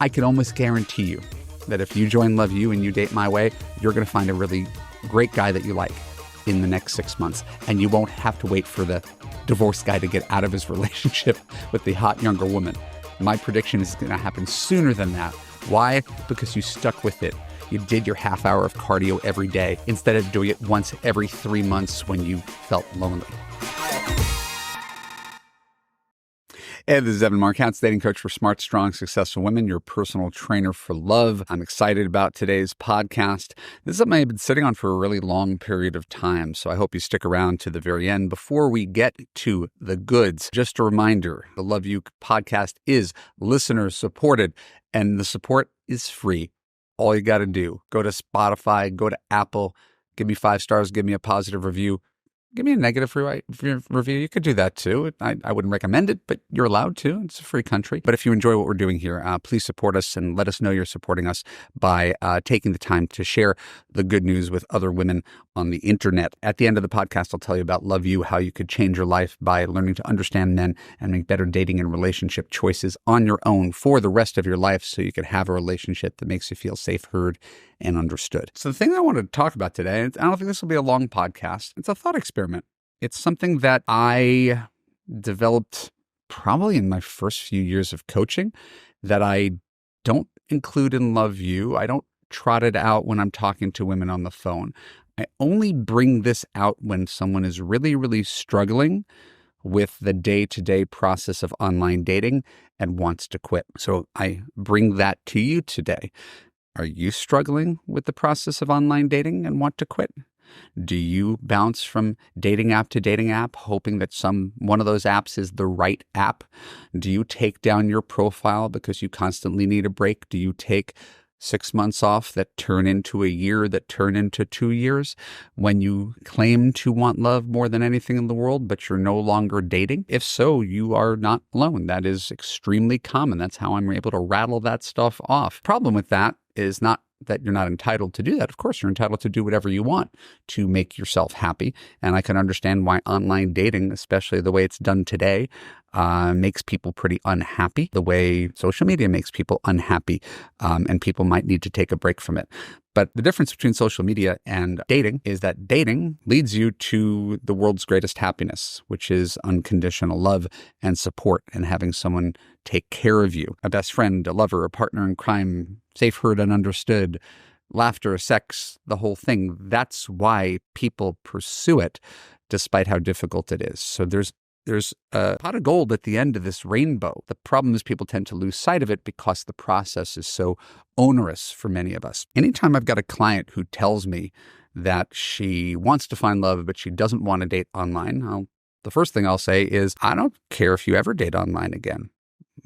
I can almost guarantee you that if you join Love U and you date my way, you're going to find a really great guy that you like in the next 6 months. And you won't have to wait for the divorced guy to get out of his relationship with the hot younger woman. My prediction is going to happen sooner than that. Why? Because you stuck with it. You did your half hour of cardio every day instead of doing it once every 3 months when you felt lonely. Hey, this is Evan Marcotte, dating coach for smart, strong, successful women, your personal trainer for love. I'm excited about today's podcast. This is something I've been sitting on for a really long period of time, so I hope you stick around to the very end. Before we get to the goods, just a reminder, the Love U podcast is listener supported, and the support is free. All you got to do, go to Spotify, go to Apple, give me 5 stars, give me a positive review. Give me a negative review. You could do that too. I wouldn't recommend it, but you're allowed to. It's a free country. But if you enjoy what we're doing here, please support us and let us know you're supporting us by taking the time to share the good news with other women on the internet. At the end of the podcast, I'll tell you about Love U, how you could change your life by learning to understand men and make better dating and relationship choices on your own for the rest of your life so you can have a relationship that makes you feel safe, heard, and understood. So the thing I wanted to talk about today, I don't think this will be a long podcast. It's a thought experiment. It's something that I developed probably in my first few years of coaching that I don't include in Love U. I don't trot it out when I'm talking to women on the phone. I only bring this out when someone is really, really struggling with the day-to-day process of online dating and wants to quit. So I bring that to you today. Are you struggling with the process of online dating and want to quit? Do you bounce from dating app to dating app, hoping that one of those apps is the right app? Do you take down your profile because you constantly need a break? Do you take 6 months off that turn into a year, that turn into 2 years when you claim to want love more than anything in the world, but you're no longer dating? If so, you are not alone. That is extremely common. That's how I'm able to rattle that stuff off. Problem with that is not that you're not entitled to do that. Of course, you're entitled to do whatever you want to make yourself happy. And I can understand why online dating, especially the way it's done today, makes people pretty unhappy, the way social media makes people unhappy, and people might need to take a break from it. But the difference between social media and dating is that dating leads you to the world's greatest happiness, which is unconditional love and support and having someone take care of you, a best friend, a lover, a partner in crime, safe, heard, and understood, laughter, sex, the whole thing. That's why people pursue it, despite how difficult it is. So there's a pot of gold at the end of this rainbow. The problem is people tend to lose sight of it because the process is so onerous for many of us. Anytime I've got a client who tells me that she wants to find love, but she doesn't want to date online, the first thing I'll say is, I don't care if you ever date online again.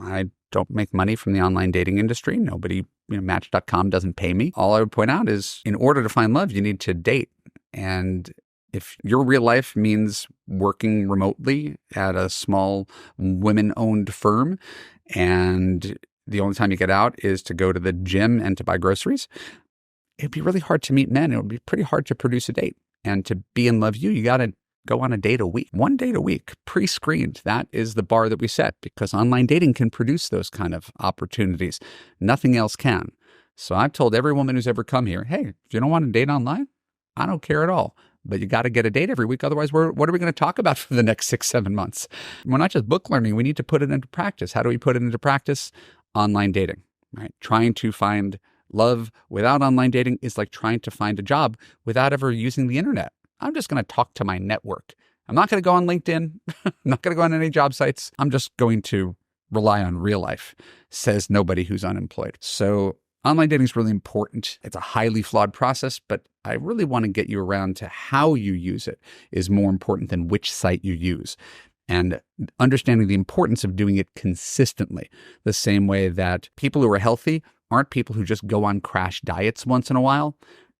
I don't make money from the online dating industry. Nobody, Match.com doesn't pay me. All I would point out is in order to find love, you need to date. And if your real life means working remotely at a small women-owned firm and the only time you get out is to go to the gym and to buy groceries, it'd be really hard to meet men. It would be pretty hard to produce a date. And to be in Love U, you got to go on a date a week. 1 date a week, pre-screened. That is the bar that we set because online dating can produce those kind of opportunities. Nothing else can. So I've told every woman who's ever come here, hey, if you don't want to date online, I don't care at all. But you got to get a date every week. Otherwise, what are we going to talk about for the next 6-7 months? We're not just book learning. We need to put it into practice. How do we put it into practice? Online dating, right? Trying to find love without online dating is like trying to find a job without ever using the internet. I'm just going to talk to my network. I'm not going to go on LinkedIn. I'm not going to go on any job sites. I'm just going to rely on real life, says nobody who's unemployed. So online dating is really important. It's a highly flawed process, but I really want to get you around to how you use it is more important than which site you use. And understanding the importance of doing it consistently, the same way that people who are healthy aren't people who just go on crash diets once in a while.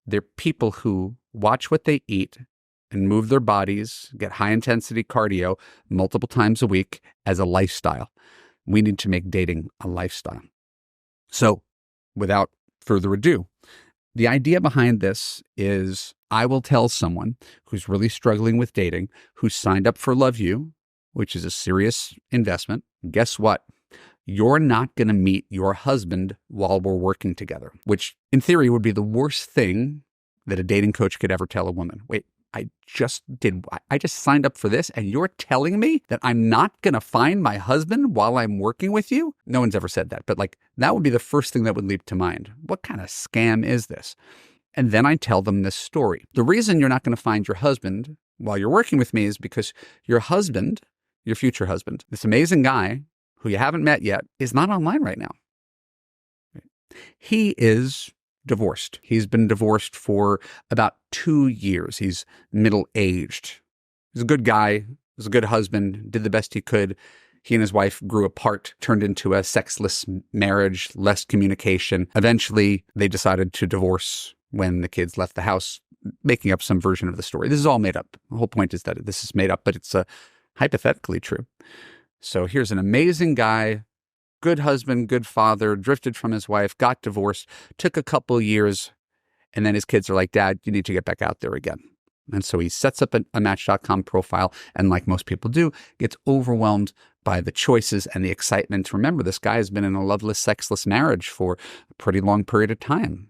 They're people who watch what they eat and move their bodies, get high-intensity cardio multiple times a week as a lifestyle. We need to make dating a lifestyle. So, without further ado, the idea behind this is I will tell someone who's really struggling with dating, who signed up for Love U, which is a serious investment. Guess what? you're not going to meet your husband while we're working together, which in theory would be the worst thing that a dating coach could ever tell a woman. Wait, I just signed up for this and you're telling me that I'm not going to find my husband while I'm working with you? No one's ever said that, but that would be the first thing that would leap to mind. What kind of scam is this? And then I tell them this story. The reason you're not going to find your husband while you're working with me is because your husband, your future husband, this amazing guy who you haven't met yet, is not online right now. He is divorced. He's been divorced for about 2 years. He's middle-aged. He's a good guy. He's a good husband, did the best he could. He and his wife grew apart, turned into a sexless marriage, less communication. Eventually, they decided to divorce when the kids left the house, making up some version of the story. This is all made up. The whole point is that this is made up, but it's hypothetically true. So here's an amazing guy, good husband, good father, drifted from his wife, got divorced, took a couple years, and then his kids are like, Dad, you need to get back out there again. And so he sets up a Match.com profile and, like most people do, gets overwhelmed by the choices and the excitement. Remember, this guy has been in a loveless, sexless marriage for a pretty long period of time.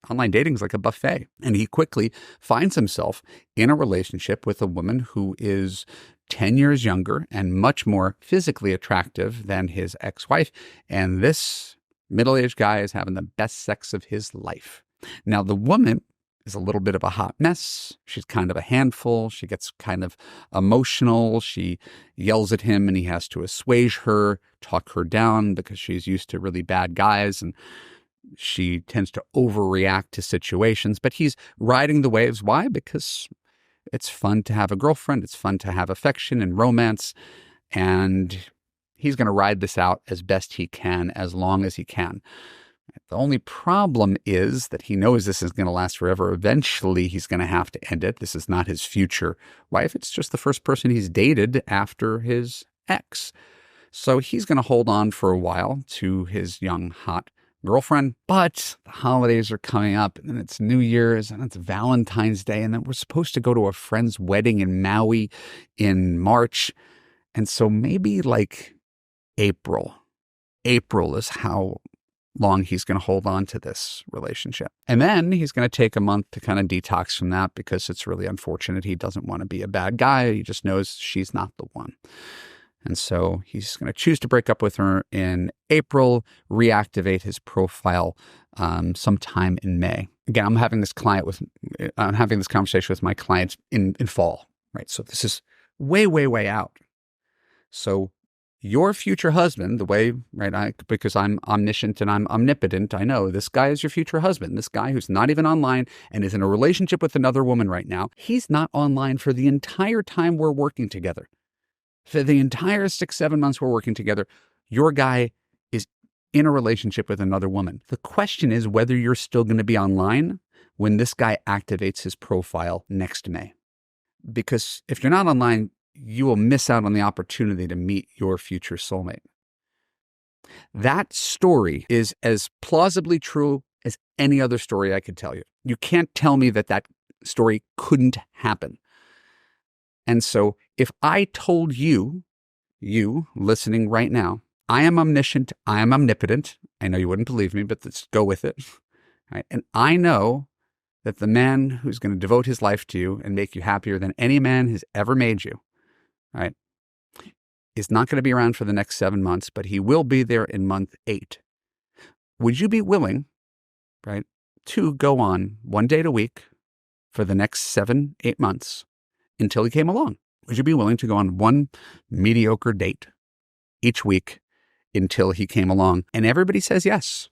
Online dating is like a buffet. And he quickly finds himself in a relationship with a woman who is 10 years younger and much more physically attractive than his ex-wife. And this middle-aged guy is having the best sex of his life. Now, the woman is a little bit of a hot mess. She's kind of a handful. She gets kind of emotional. She yells at him and he has to assuage her, talk her down because she's used to really bad guys. And she tends to overreact to situations, but he's riding the waves. Why? Because it's fun to have a girlfriend. It's fun to have affection and romance. And he's going to ride this out as best he can, as long as he can. The only problem is that he knows this is going to last forever. Eventually, he's going to have to end it. This is not his future wife. It's just the first person he's dated after his ex. So he's going to hold on for a while to his young, hot girlfriend. But the holidays are coming up, and then it's New Year's, and it's Valentine's Day, and then we're supposed to go to a friend's wedding in Maui in March. And so maybe April is how long he's going to hold on to this relationship. And then he's going to take a month to kind of detox from that because it's really unfortunate. He doesn't want to be a bad guy. He just knows she's not the one. And so he's going to choose to break up with her in April, reactivate his profile sometime in May. Again, I'm having this conversation with my clients in fall, right? So this is way, way, way out. So your future husband, the way, right, because I'm omniscient and I'm omnipotent, I know this guy is your future husband. This guy who's not even online and is in a relationship with another woman right now, he's not online for the entire time we're working together. For the entire 6-7 months we're working together, your guy is in a relationship with another woman. The question is whether you're still going to be online when this guy activates his profile next May. Because if you're not online, you will miss out on the opportunity to meet your future soulmate. That story is as plausibly true as any other story I could tell you. You can't tell me that story couldn't happen. And so if I told you listening right now, I am omniscient, I am omnipotent. I know you wouldn't believe me, but let's go with it. Right? And I know that the man who's going to devote his life to you and make you happier than any man has ever made you, right, is not going to be around for the next 7 months, but he will be there in month 8. Would you be willing, right, to go on 1 date a week for the next 7-8 months until he came along? Would you be willing to go on 1 mediocre date each week until he came along? And everybody says yes,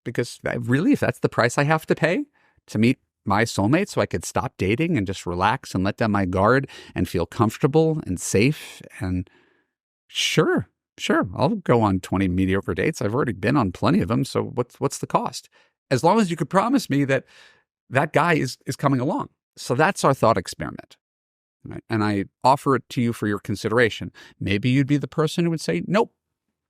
because really, if that's the price I have to pay to meet my soulmate so I could stop dating and just relax and let down my guard and feel comfortable and safe, and sure, I'll go on 20 mediocre dates. I've already been on plenty of them. So what's the cost? As long as you could promise me that guy is coming along. So that's our thought experiment. Right? And I offer it to you for your consideration. Maybe you'd be the person who would say, nope,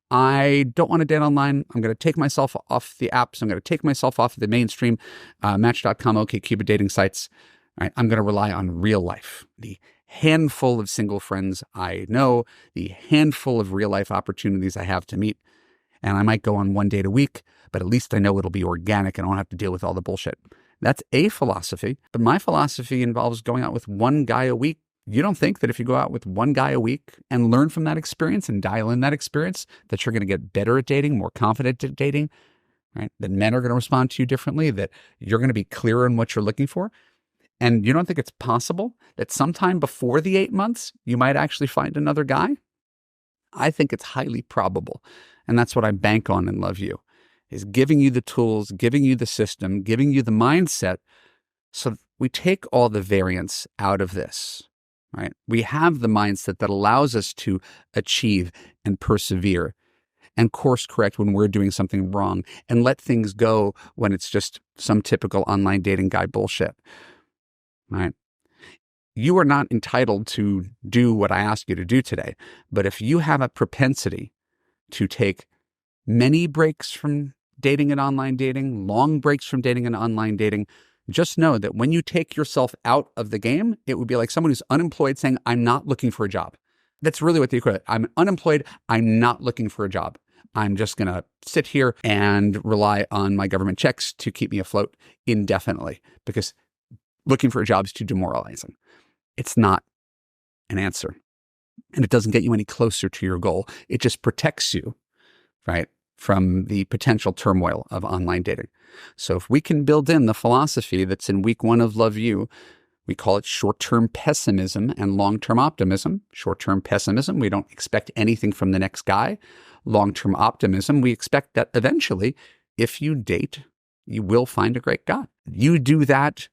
I don't want to date online. I'm going to take myself off the apps. I'm going to take myself off the mainstream Match.com, OkCupid dating sites. Right? I'm going to rely on real life, the handful of single friends I know, the handful of real life opportunities I have to meet. And I might go on one date a week, but at least I know it'll be organic and I don't have to deal with all the bullshit. That's a philosophy. But my philosophy involves going out with one guy a week. You don't think that if you go out with one guy a week and learn from that experience and dial in that experience, that you're going to get better at dating, more confident at dating, right? That men are going to respond to you differently, that you're going to be clearer in what you're looking for. And you don't think it's possible that sometime before the 8 months, you might actually find another guy? I think it's highly probable. And that's what I bank on in Love U, is giving you the tools, giving you the system, giving you the mindset so we take all the variance out of this, right? We have the mindset that allows us to achieve and persevere and course correct when we're doing something wrong and let things go when it's just some typical online dating guy bullshit, right? You are not entitled to do what I ask you to do today, but if you have a propensity to take many breaks from dating and online dating, long breaks from dating and online dating, just know that when you take yourself out of the game, it would be like someone who's unemployed saying, I'm not looking for a job. That's really what the equivalent. I'm unemployed. I'm not looking for a job. I'm just going to sit here and rely on my government checks to keep me afloat indefinitely because looking for a job is too demoralizing. It's not an answer. And it doesn't get you any closer to your goal. It just protects you, right, from the potential turmoil of online dating. So if we can build in the philosophy that's in week 1 of Love U, we call it short-term pessimism and long-term optimism. Short-term pessimism, we don't expect anything from the next guy. Long-term optimism, we expect that eventually, if you date, you will find a great guy. You do that,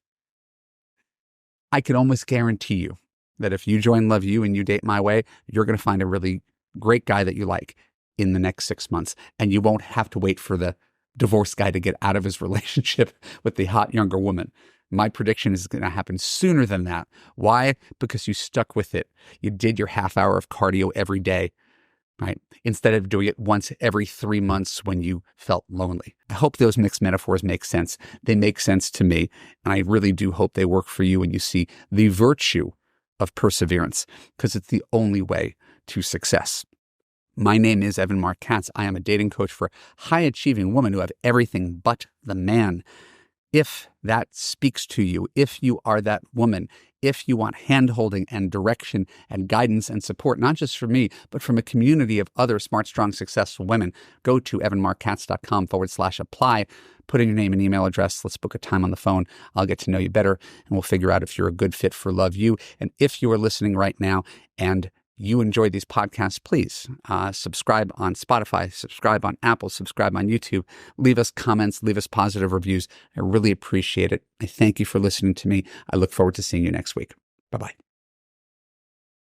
I can almost guarantee you that if you join Love U and you date my way, you're going to find a really great guy that you like in the next 6 months. And you won't have to wait for the divorced guy to get out of his relationship with the hot younger woman. My prediction is going to happen sooner than that. Why? Because you stuck with it. You did your half hour of cardio every day, right? Instead of doing it once every 3 months when you felt lonely. I hope those mixed metaphors make sense. They make sense to me. And I really do hope they work for you and you see the virtue of perseverance because it's the only way to success. My name is Evan Mark Katz. I am a dating coach for high-achieving women who have everything but the man. If that speaks to you, if you are that woman, if you want hand-holding and direction and guidance and support, not just from me, but from a community of other smart, strong, successful women, go to evanmarkkatz.com/apply. Put in your name and email address. Let's book a time on the phone. I'll get to know you better, and we'll figure out if you're a good fit for Love U. And if you are listening right now and you enjoy these podcasts, please subscribe on Spotify, subscribe on Apple, subscribe on YouTube. Leave us comments, leave us positive reviews. I really appreciate it. I thank you for listening to me. I look forward to seeing you next week. Bye-bye.